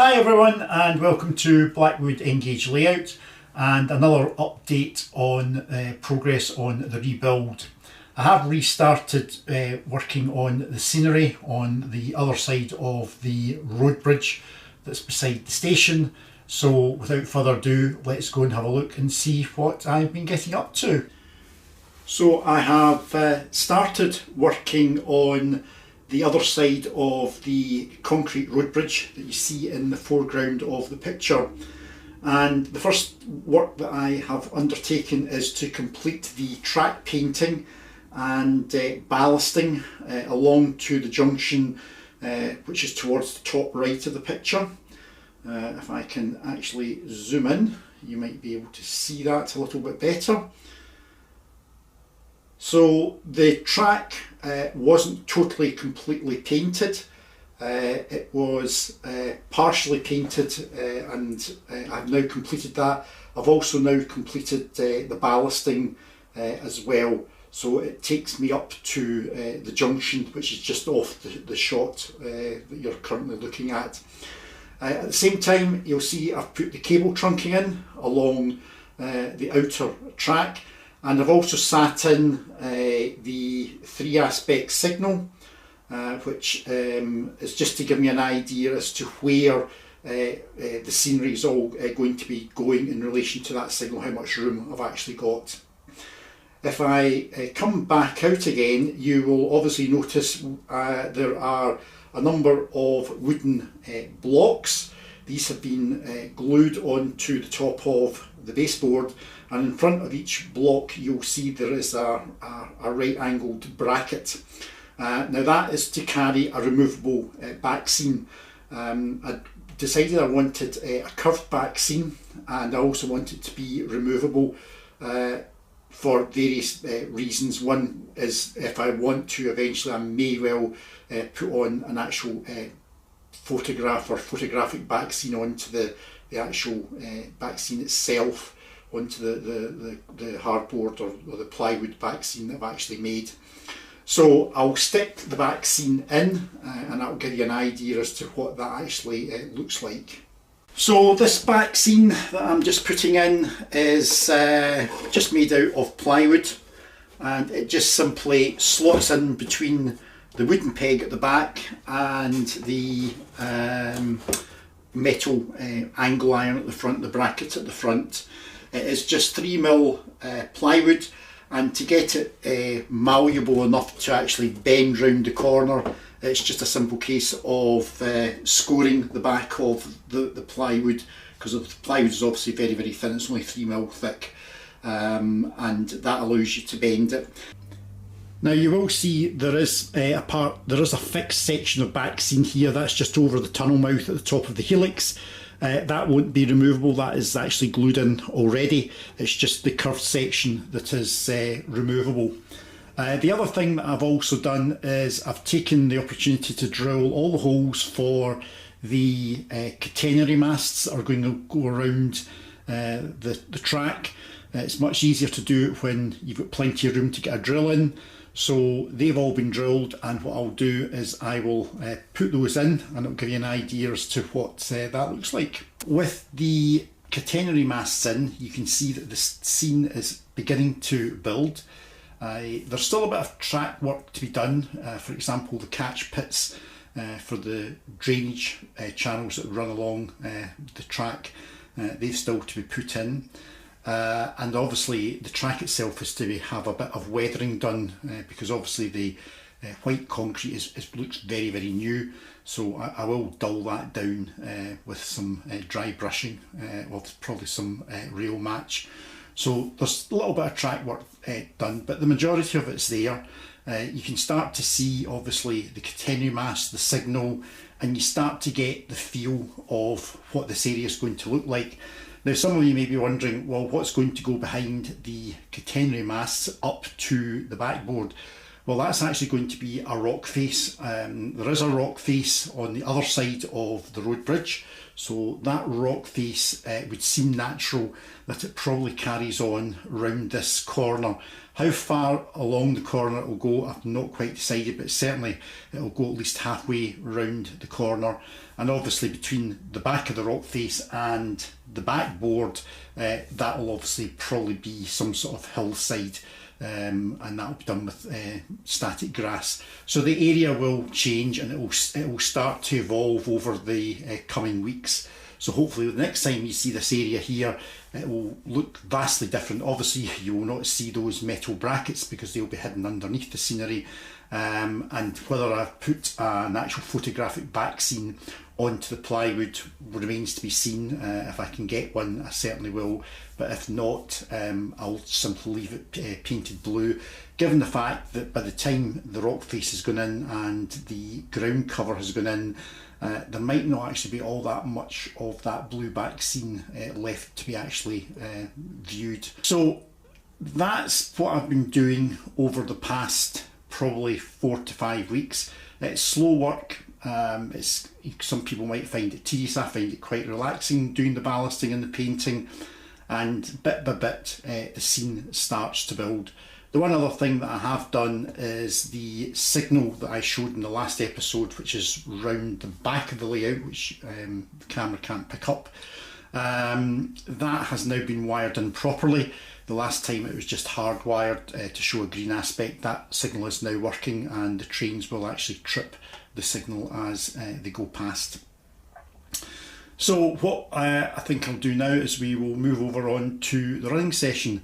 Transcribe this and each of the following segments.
Hi everyone and welcome to Blackwood Engage Layout and another update on progress on the rebuild. I have restarted working on the scenery on the other side of the road bridge that's beside the station. So without further ado, let's go and have a look and see what I've been getting up to. So I have started working on the other side of the concrete road bridge that you see in the foreground of the picture. And the first work that I have undertaken is to complete the track painting and ballasting along to the junction which is towards the top right of the picture. If I can actually zoom in, you might be able to see that a little bit better. So the track wasn't totally completely painted. It was partially painted and I've now completed that. I've also now completed the ballasting as well. So it takes me up to the junction, which is just off the shot that you're currently looking at. At the same time, you'll see I've put the cable trunking in along the outer track. And I've also sat in the 3-aspect signal, which is just to give me an idea as to where the scenery is all going to be going in relation to that signal, how much room I've actually got. If I come back out again, you will obviously notice there are a number of wooden blocks. These have been glued onto the top of the baseboard, and in front of each block you'll see there is a right angled bracket. Now that is to carry a removable backscene. I decided I wanted a curved backscene, and I also wanted it to be removable for various reasons. One is if I want to eventually, I may well put on an actual photograph or photographic backscene onto the actual backscene itself, onto the hardboard or the plywood backscene that I've actually made. So I'll stick the backscene in and that'll give you an idea as to what that actually looks like. So this backscene that I'm just putting in is just made out of plywood, and it just simply slots in between the wooden peg at the back and the metal angle iron at the front, the bracket at the front. It is just 3mm plywood, and to get it malleable enough to actually bend round the corner, it's just a simple case of scoring the back of the plywood, because the plywood is obviously very, very thin. It's only 3mm thick, and that allows you to bend it. Now you will see there is a fixed section of backscene here. That's just over the tunnel mouth at the top of the helix. That won't be removable, that is actually glued in already. It's just the curved section that is removable. The other thing that I've also done is I've taken the opportunity to drill all the holes for the catenary masts that are going to go around the track. It's much easier to do it when you've got plenty of room to get a drill in. So they've all been drilled, and what I'll do is I will put those in, and it'll give you an idea as to what that looks like. With the catenary masts in, you can see that the scene is beginning to build. There's still a bit of track work to be done. For example, the catch pits for the drainage channels that run along the track, they've still to be put in. And obviously the track itself is to have a bit of weathering done, because obviously the white concrete looks very, very new. So I will dull that down with some dry brushing of probably some rail match. So there's a little bit of track work done, but the majority of it's there. You can start to see obviously the catenary mast, the signal, and you start to get the feel of what this area is going to look like. Now some of you may be wondering, well, what's going to go behind the catenary masts up to the backboard? Well, that's actually going to be a rock face. There is a rock face on the other side of the road bridge, so that rock face would seem natural that it probably carries on round this corner. How far along the corner it will go, I've not quite decided, but certainly it will go at least halfway round the corner. And obviously between the back of the rock face and the backboard, that will obviously probably be some sort of hillside, and that will be done with static grass. So the area will change, and it will start to evolve over the coming weeks. So hopefully the next time you see this area here, it will look vastly different. Obviously you will not see those metal brackets because they'll be hidden underneath the scenery, and whether I put an actual photographic back scene onto the plywood remains to be seen. If I can get one, I certainly will, but if not, I'll simply leave it painted blue, given the fact that by the time the rock face has gone in and the ground cover has gone in, there might not actually be all that much of that blue back scene left to be actually viewed. So that's what I've been doing over the past probably 4 to 5 weeks. It's slow work. Some people might find it tedious. I find it quite relaxing doing the ballasting and the painting, and bit by bit the scene starts to build. The one other thing that I have done is the signal that I showed in the last episode, which is round the back of the layout, which the camera can't pick up. That has now been wired in properly. The last time it was just hardwired to show a green aspect. That signal is now working, and the trains will actually trip the signal as they go past. So what I think I'll do now is we will move over on to the running session.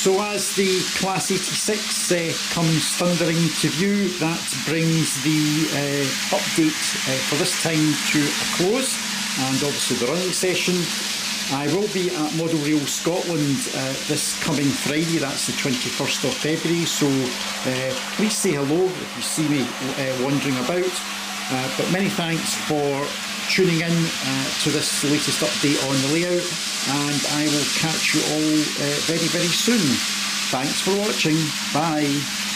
So as the Class 86 comes thundering to view, that brings the update for this time to a close, and obviously the running session. I will be at Model Rail Scotland this coming Friday, that's the 21st of February, so please say hello if you see me wandering about. But many thanks for tuning in to this latest update on the layout, and I will catch you all very, very soon. Thanks for watching. Bye.